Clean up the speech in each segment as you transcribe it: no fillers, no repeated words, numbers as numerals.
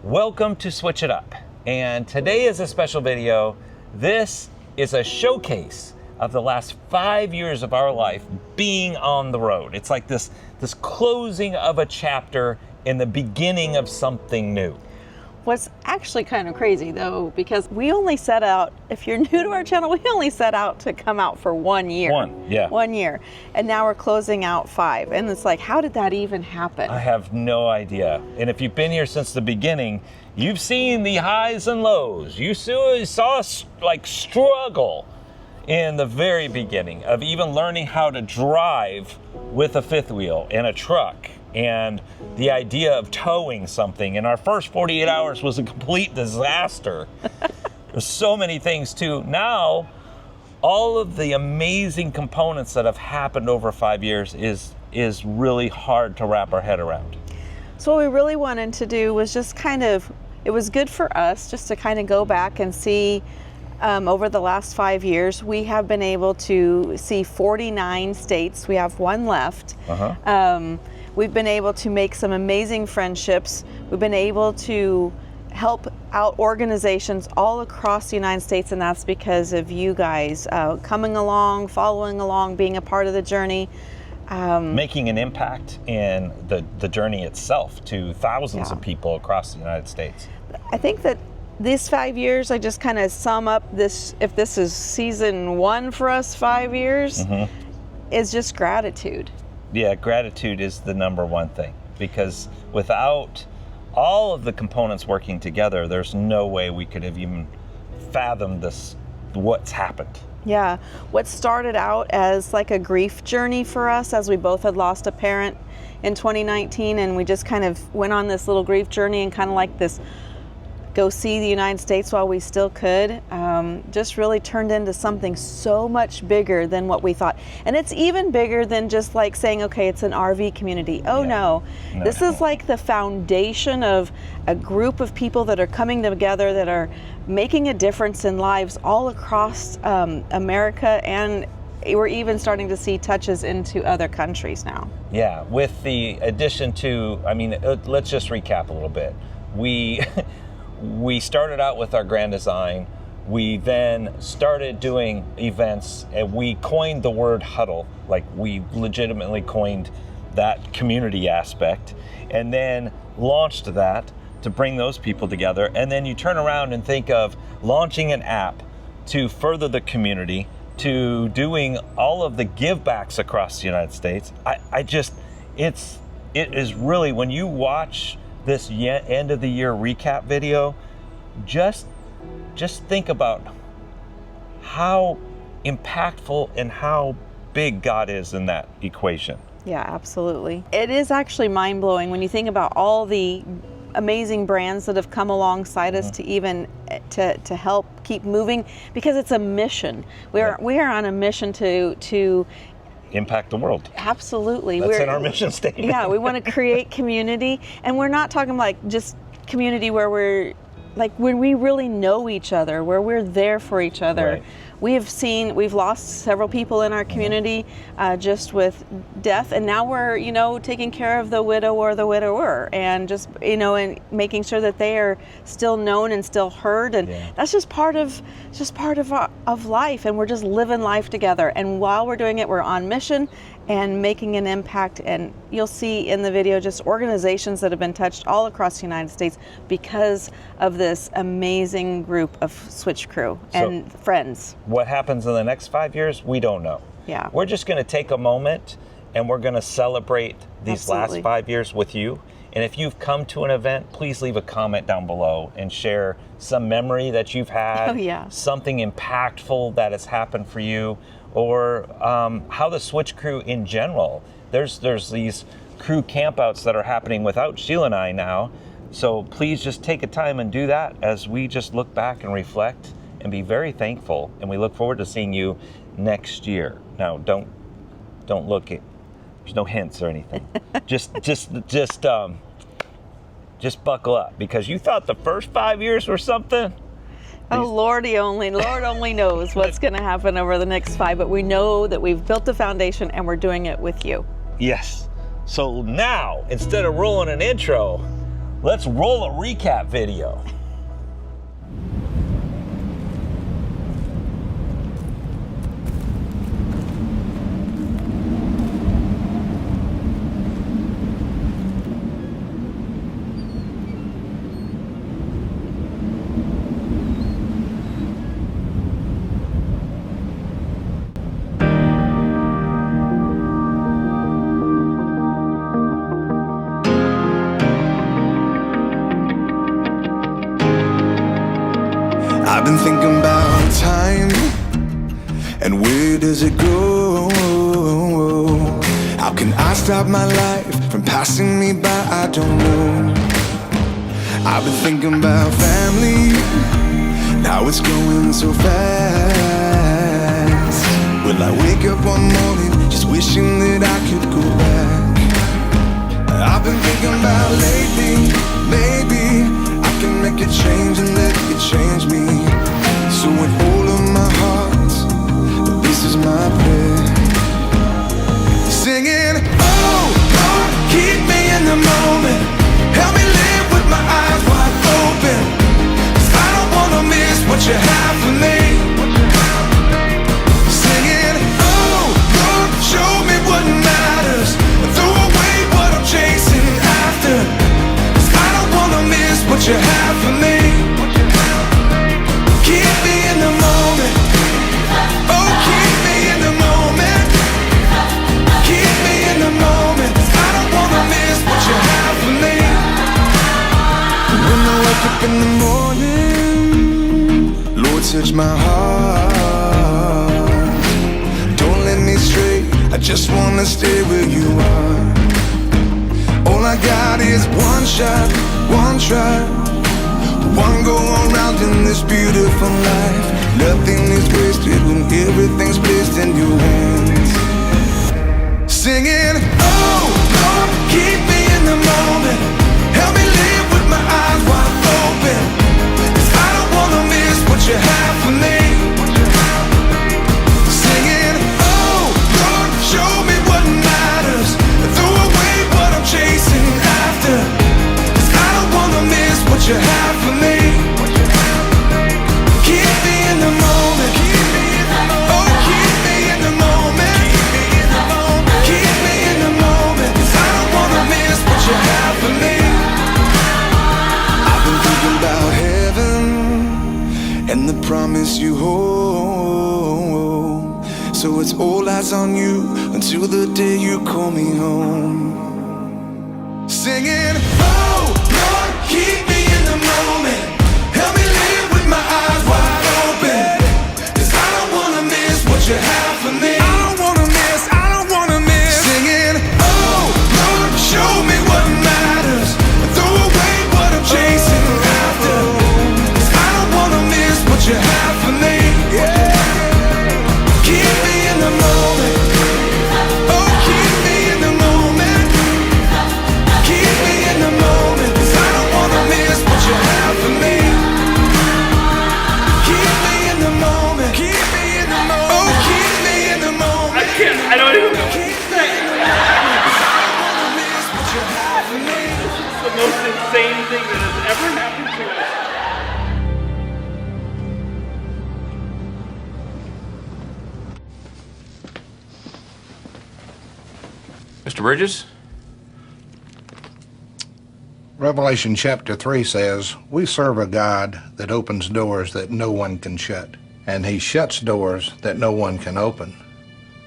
Welcome to Switch It Up. And today is a special video. This is a showcase of the last 5 years of our life being on the road. It's like this closing of a chapter in the beginning of something new. What's actually kind of crazy though, because we only set out, if you're new to our channel, we only set out to come out for 1 year. 1 year. And now we're closing out 5. And it's like, how did that even happen? I have no idea. And if you've been here since the beginning, you've seen the highs and lows. You saw us like struggle in the very beginning of even learning how to drive with a fifth wheel in a truck. And the idea of towing something. And our first 48 hours was a complete disaster. There's so many things too. Now, all of the amazing components that have happened over 5 years is really hard to wrap our head around. So what we really wanted to do was just it was good for us just to kind of go back and see over the last 5 years, we have been able to see 49 states. We have 1 left. We've been able to make some amazing friendships. We've been able to help out organizations all across the United States, and that's because of you guys coming along, following along, being a part of the journey. Making an impact in the journey itself to thousands of people across the United States. I think that these 5 years, I just kind of sum up this, if this is season 1 for us, 5 years, is just gratitude. Yeah, gratitude is the number one thing, because without all of the components working together, there's no way we could have even fathomed what's happened. Yeah, what started out as like a grief journey for us, as we both had lost a parent in 2019, and we just kind of went on this little grief journey and kind of like this go see the United States while we still could, just really turned into something so much bigger than what we thought. And it's even bigger than just like saying, okay, it's an RV community. Oh no, this is like the foundation of a group of people that are coming together, that are making a difference in lives all across America, and we're even starting to see touches into other countries now. Yeah, with the addition to, I mean, let's just recap a little bit. We started out with our grand design. We then started doing events, and we coined the word huddle. Like, we legitimately coined that community aspect, and then launched that to bring those people together. And then you turn around and think of launching an app to further the community, to doing all of the givebacks across the United States. It is really, when you watch this end of the year recap video, just think about how impactful and how big God is in that equation. Yeah, absolutely. It is actually mind-blowing when you think about all the amazing brands that have come alongside us to even to help keep moving, because it's a mission. We are on a mission to impact the world. Absolutely. That's in our mission statement. Yeah, we want to create community, and we're not talking like just community where we're like when we really know each other, where we're there for each other. Right. We've lost several people in our community just with death, and now we're, taking care of the widow or the widower, and just, and making sure that they are still known and still heard, and that's just part of life, and we're just living life together. And while we're doing it, we're on mission and making an impact. And you'll see in the video just organizations that have been touched all across the United States because of this amazing group of Switch crew and friends. What happens in the next 5 years, we don't know. Yeah. We're just going to take a moment and we're going to celebrate these last 5 years with you. And if you've come to an event, please leave a comment down below and share some memory that you've had, something impactful that has happened for you, or how the Switch crew in general. There's these crew campouts that are happening without Sheila and I now. So please just take a time and do that as we just look back and reflect and be very thankful. And we look forward to seeing you next year. Now, don't look at, there's no hints or anything. just buckle up, because you thought the first 5 years were something. Oh, Lord only knows what's going to happen over the next 5, but we know that we've built the foundation and we're doing it with you. Yes. So now, instead of rolling an intro, let's roll a recap video. I've been thinking about time and where does it go? How can I stop my life from passing me by? I don't know. I've been thinking about family, now it's going so fast. Will I wake up one morning just wishing that I could go back? I've been thinking about lately, maybe I can make a change and let it change me. So with all of my heart, this is my prayer. Singing, oh Lord, keep me in the moment. Help me live with my eyes wide open, 'cause I don't wanna miss what you have for me. Singing, oh Lord, show me what matters, and throw away what I'm chasing after, 'cause I don't wanna miss what you have for me. Keep me in the moment. Oh, keep me in the moment. Keep me in the moment. I don't wanna miss what you have for me. When I wake up in the morning, Lord, touch my heart. Don't let me stray, I just wanna stay where you are. All I got is one shot, one try, one go around in this beautiful life. Nothing is wasted when everything's placed in your hands. Singing, oh Lord, keep me in the moment. Help me live with my eyes wide open, 'cause I don't wanna miss what you have for me. Singing, oh Lord, show me what matters, and throw away what I'm chasing after, 'cause I don't wanna miss what you have for me. Keep me in the moment. Oh, keep me in the moment. Keep me in the moment, 'cause I don't wanna miss what you have for me. I've been thinking about heaven and the promise you hold. So it's all eyes on you until the day you call me home. Singing, oh Lord, keep me in the moment. Help me live with my eyes wide open, 'cause I don't wanna miss what you have for me. I don't wanna miss, I don't wanna miss. Singing, oh Lord, show me what matters, and throw away what I'm chasing after, 'cause I don't wanna miss what you have for me. Yeah. Keep me in the moment. Oh, keep me in the moment. Keep me in the moment, 'cause I don't wanna miss what you have for me. Keep me in the moment. Keep me in the moment. Oh, keep me in the moment. I don't even know. Keep me in the moment, 'cause I don't wanna miss what you have for me. It's the most insane thing that has ever happened to us. Mr. Bridges? Revelation chapter 3 says, we serve a God that opens doors that no one can shut, and he shuts doors that no one can open.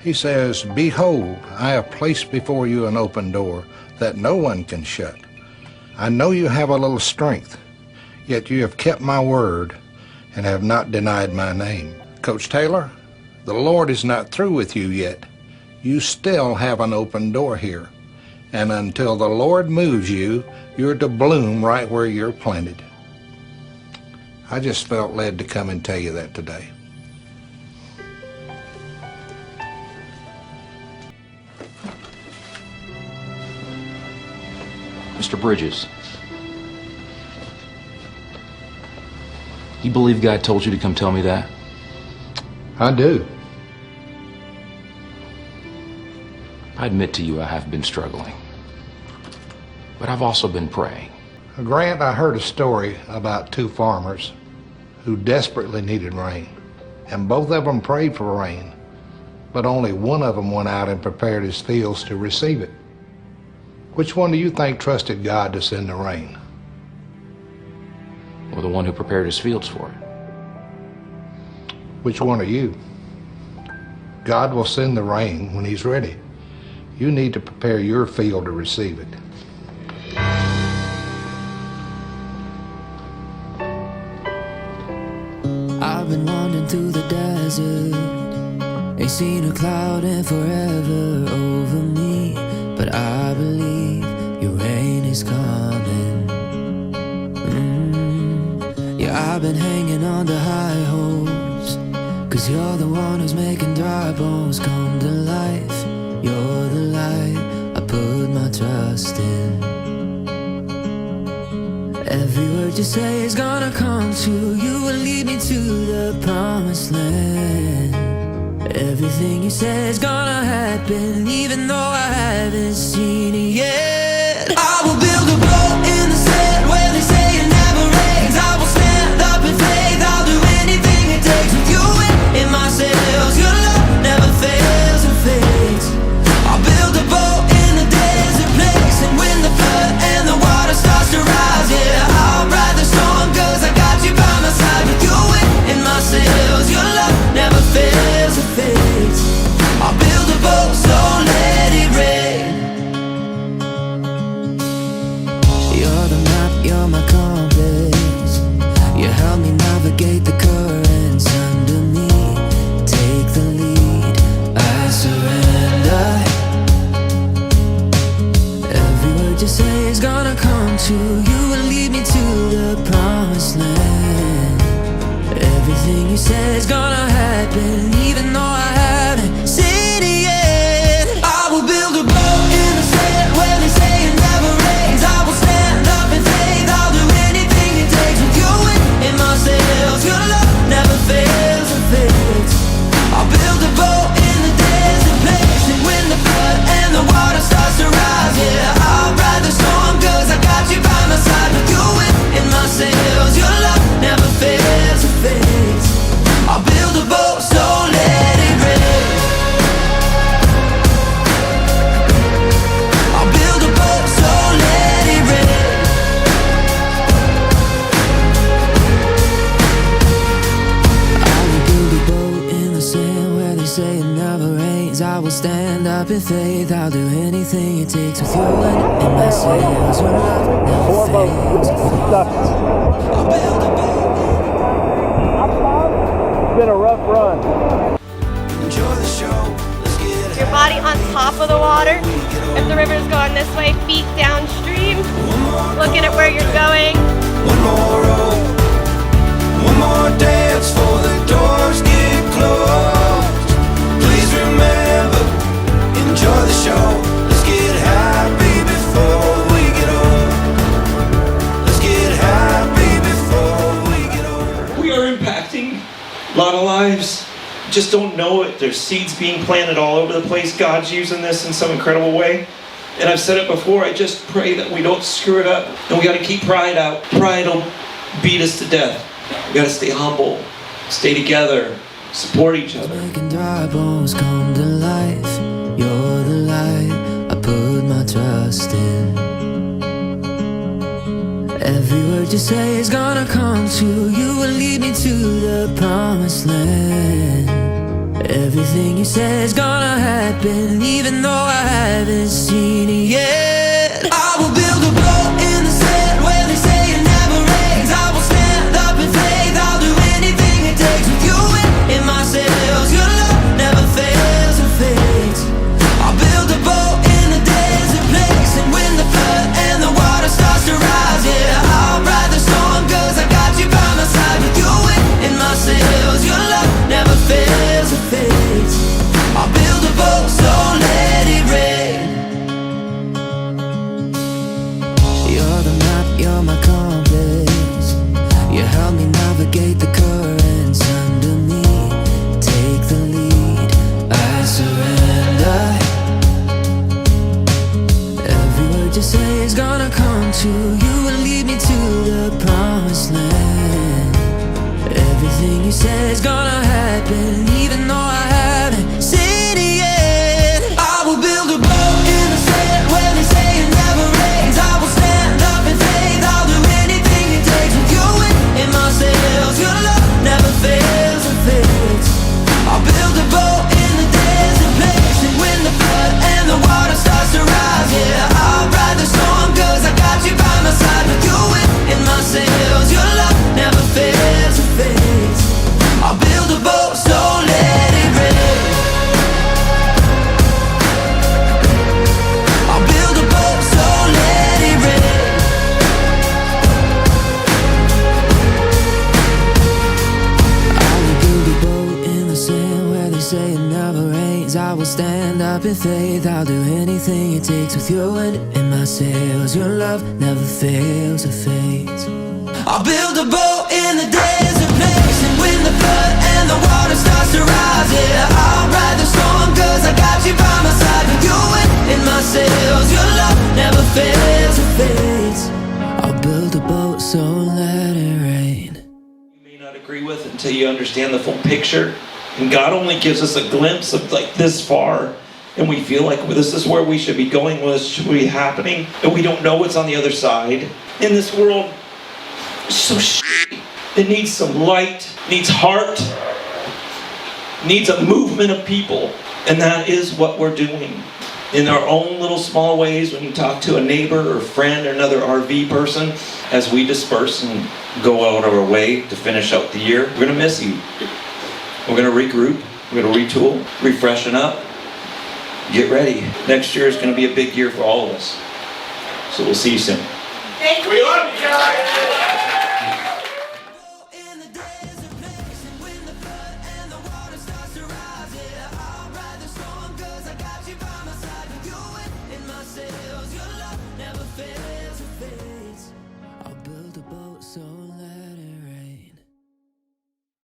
He says, behold, I have placed before you an open door that no one can shut. I know you have a little strength, yet you have kept my word and have not denied my name. Coach Taylor, the Lord is not through with you yet. You still have an open door here. And until the Lord moves you, you're to bloom right where you're planted. I just felt led to come and tell you that today. Mr. Bridges, you believe God told you to come tell me that? I do. I admit to you I have been struggling, but I've also been praying. Grant, I heard a story about two farmers who desperately needed rain, and both of them prayed for rain, but only one of them went out and prepared his fields to receive it. Which one do you think trusted God to send the rain? Or the one who prepared his fields for it? Which one are you? God will send the rain when He's ready. You need to prepare your field to receive it. I've been wandering through the desert, ain't seen a cloud in forever over me, but I believe your rain is coming. Yeah, I've been hanging on to high hopes, 'cause you're the one who's making dry bones come to life. You're the light I put my trust in. Every word you say is gonna come true. You will lead me to the promised land. Everything you say is gonna happen, even though I haven't seen it yet. I will build a boat in the sand where they say it never rains. I will stand up in faith. I'll do anything it takes with you in my sails. Your love never fails or fades. I'll build a boat in a desert place, and when the flood and the water starts to rise, yeah, I'll ride the storm, 'cause I got you by my side. With you in my sails, your love never fails or fades. I'll build a boat, so let it rain. You're the map, you're my compass. You help me navigate the currents under me. Take the lead, I surrender. Every word you say is gonna come true. You will lead me to the promised land. Everything you say is gonna happen, even though I haven't seen it yet. I will build a boat in the sand where they say it never rains. I will stand up in faith. I'll do anything it takes with you in my sails. Your love never fails or fades. I'll build a boat in the desert place, and when the flood and the water starts to rise, yeah, I'll ride the storm, 'cause I got you by my side. With you in my sails, your love never fails or fades. I'll build a boat, so let it rain. I'll build a boat, so let it rain. I will build a boat in the sand where they say it never rains. I will stand up in faith. I'll do anything it takes with you in my sails. Your love never fails. I'll build a boat. It's been a rough run. Enjoy the show. Let's get Your body on top of the water. If the river's going this way, feet downstream. Looking at where you're going. one more roll, one more dance for the doors get closed. Please remember, enjoy the show. Let's get happy before we get old. Let's get happy before we get old. We are impacting a lot of lives. Just don't know it. There's seeds being planted all over the place. God's using this in some incredible way. And I've said it before, I just pray that we don't screw it up. And we gotta keep pride out. Pride will beat us to death. We gotta stay humble, stay together, support each other. Making dry bones come to life. You're the light I put my trust in. Every word you say is gonna come true. You will lead me to the promised land. Everything you say is gonna happen, even though I haven't seen it yet. I will build a boat in the sand where they say it never rains. I will stand up in faith. I'll do anything it takes with you in my sails. Your love never fails or fades. I'll build a boat in a desert place, and when the flood and the water starts to rise, yeah, I'll ride the storm, 'cause I got you by my side. With you in my sails, your love never fails or fades. I'll build a boat, so let it rain. Everything you said is gonna happen, even though I haven't seen it yet. I will build a boat in the sand where they say it never rains. I will stand up in faith, I'll do anything it takes. With you in my sails, your love never fails or fades. I'll build a boat in the desert place, and when the flood and the water starts to rise, yeah, I'll ride the storm, cause I got you by my side. With you in my sails, your love never fails or fades. I'll build a boat, so let it rain. I'll build a boat, so let it rain. I will build a boat in the sand where they say it never rains. I will stand up in faith, I'll do anything it takes. With your wind in my sails, your love never fails or fades. I'll build a boat in the desert place, and when the flood and the water starts to rise, yeah, I'll ride the storm, cause I got you by my side. With you in my sails, your love never fails or fades. I'll build a boat, so let it rain. You may not agree with it until you understand the full picture, and God only gives us a glimpse of like this far, and we feel like this is where we should be going, what should be happening, and we don't know what's on the other side. In this world, it's so shitty. It needs some light, needs heart, needs a movement of people, and that is what we're doing. In our own little small ways, when you talk to a neighbor or friend or another RV person, as we disperse and go out of our way to finish out the year, we're gonna miss you. We're gonna regroup, we're gonna retool, refreshen up, get ready. Next year is gonna be a big year for all of us. So we'll see you soon. Thank you. We love you guys.